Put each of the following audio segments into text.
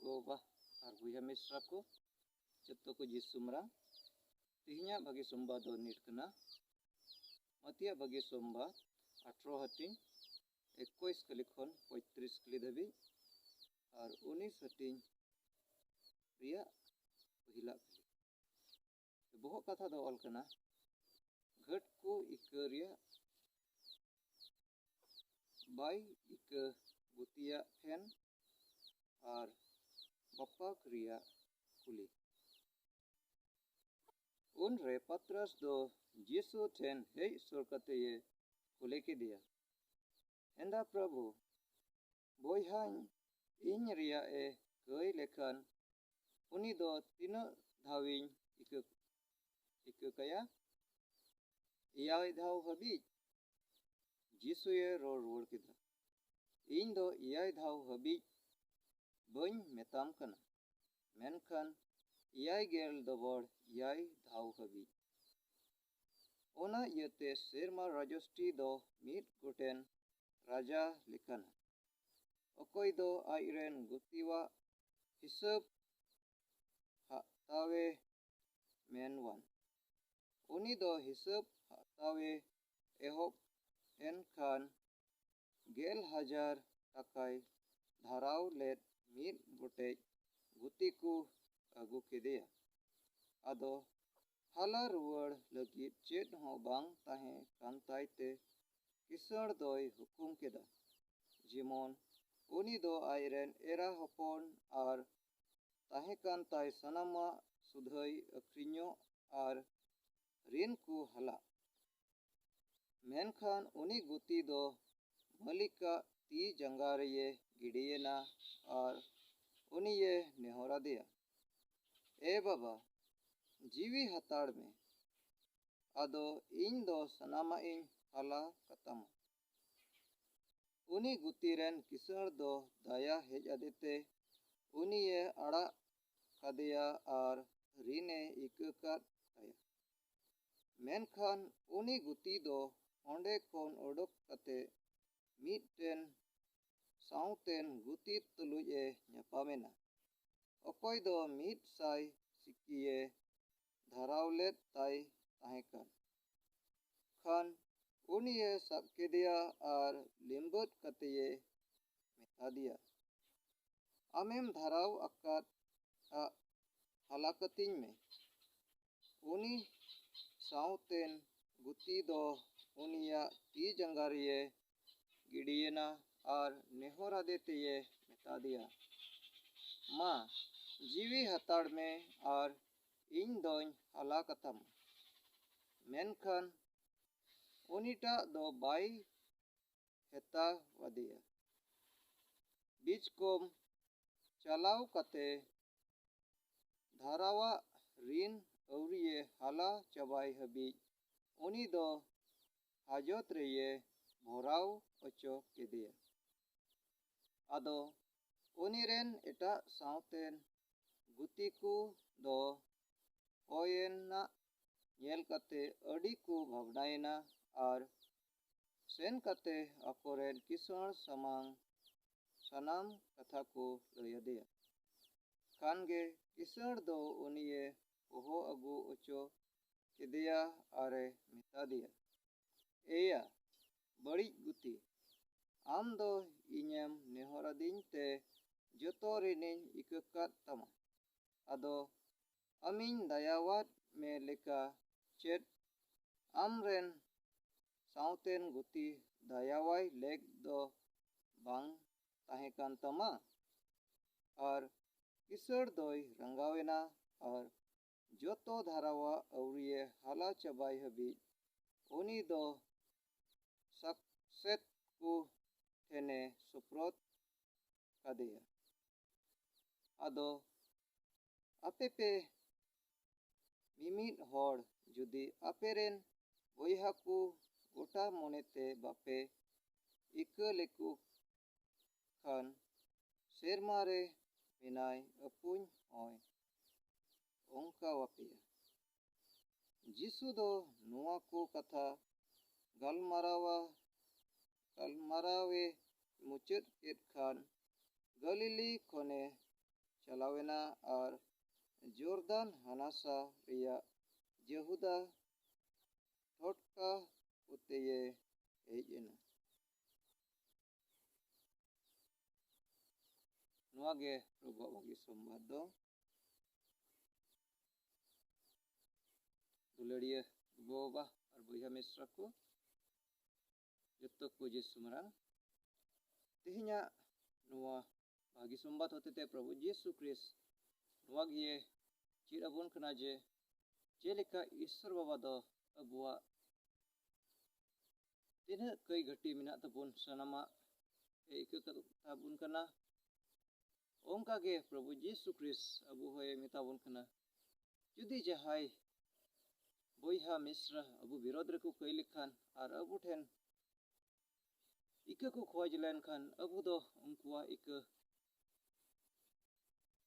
goba ar buya misra ko jotto ko jisumra tihnya bagi somba do nit kena matia bagi somba 18 hating 21 kali khon 35 kali dhabi ar 19 hating riya pahila kali bohok katha do ol kena ghat ko ikaria bai ika gutia fen ar bapa kriya kuli unre Patras do Jesu ten hei surkate ye kule ke dia enda Prabhu boyhan ing ria e koi lekan uni do tino dhawing ika kaya iyai dhaw habij Jesu ye ror kida ing do iyai dhaw habij bany metam kana menkan iyai gel dobor iyai dhaw habij ona iate serma rajosti do mit goten raja lekana okoy do airen gutiwa hisab tawe menwan uni do hisab tawe ehop enkan 10,000 takai dharau led mit gotej gutiku agu kedeya ado hala ruwar lagit chet ho bang tahe kantai te kisar doi hukum keda jimon uni do airen era hopon ar tahe kantai sanama sudhai akrinyo ar rin ku hala menkan uni guti do malika ti jangare ye gidiyena ar uni ye nehora deya e baba jiwi hatar me ado ing do sanama ing hala katama uni gutiren kisar do daya hej adete uni ye ara kadeya ar rine ikakat kaya menkan uni guti do onde kon odok kate miten sauten guti tuluj e nyapamena okoy do mit sai sikiye dharawlet tai tahekan khan uni ye sab kedeya ar limbot kateye metadia amem dharaw akat a halakatin me uni sauten guti do unia ti jangariye gidiyena ar nehora deteye metadia ma jiwi hatar me ar ing doñ hala katam menkan unita do bai heta wadia bijkom chalaw kate dharawa rin auriye hala chabai habij uni do hajot reye bhoraw ocho kedeya ado uniren eta sauten gutiku do oyena nyel kate adi ku bhavnaina ar sen kate akoren kisar samang sanam katha ko layadeya kange kisar do uniye oho agu ocho kedeya are metadia eya bari guti am do inyam nehoradin te joto rinin ikakat tama ado amin dayawat me leka chet amren sauten guti dayawai leg do bang tahekan tama ar kisar doi rangawena ar joto dharawa auriye hala chabai habij uni do sakset ku thene suprot kadeya ado apepe mimit hor judi aperen boyha ku gota monete bape ika leku khan sermare minai apuny hoy ongka wapeya Jisu do nuwa ko katha galmarawe mucet ket khan Galili khone चलावेना और जोरदान हानासा रिया यहूदा टटका उतेये हेजेना नुआगे प्रभु बगी संबाद दो दुलड़िया बाबा और बया मिश्रा को जत्तो को जिसु मरांग तिहिnya नुआ bagi संबाद होते थे प्रभु यीशु क्रिस्ट नुआ गिए चिर अबुन कना जे जेलेका ईश्वर बाबा दो अबुआ तिना कई घटी मिना तबुन सनामा एक ताबुन कना ओंका गे प्रभु यीशु क्रिस्ट अबु होए मिताबुन कना जुदी जहाई बोयहा मिश्रा अबु विरोध रको कई लिखान और अबु ठेन इका को खोज लेन खान अबु दो उनकुआ इका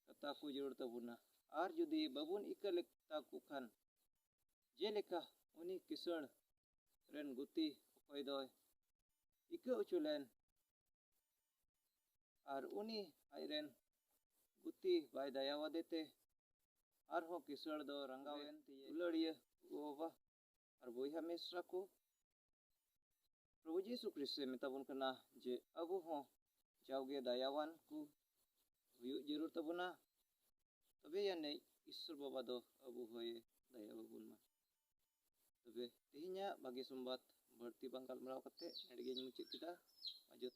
कता को जरूरत बुना और जुदी बबुन इका लेता को खान जेलेका उनी किसण रेन गुती उपाय दो इका उचुलेन और उनी आयरेन गुती बाय दयावा देते और हो किसण दो रंगावेन उलड़िया गोवा और बोया मिश्रा को प्रभु यीशु क्रिस्ट से मिताबुन कना जे अबु हो जाओगे दयावान को जरूर तबुना तबे या नहीं ईश्वर बाबा दो अबु होए दया बाबुन मा तबे तिहिnya bagi sumbat berti bangkal meraw kate ndige mucik kita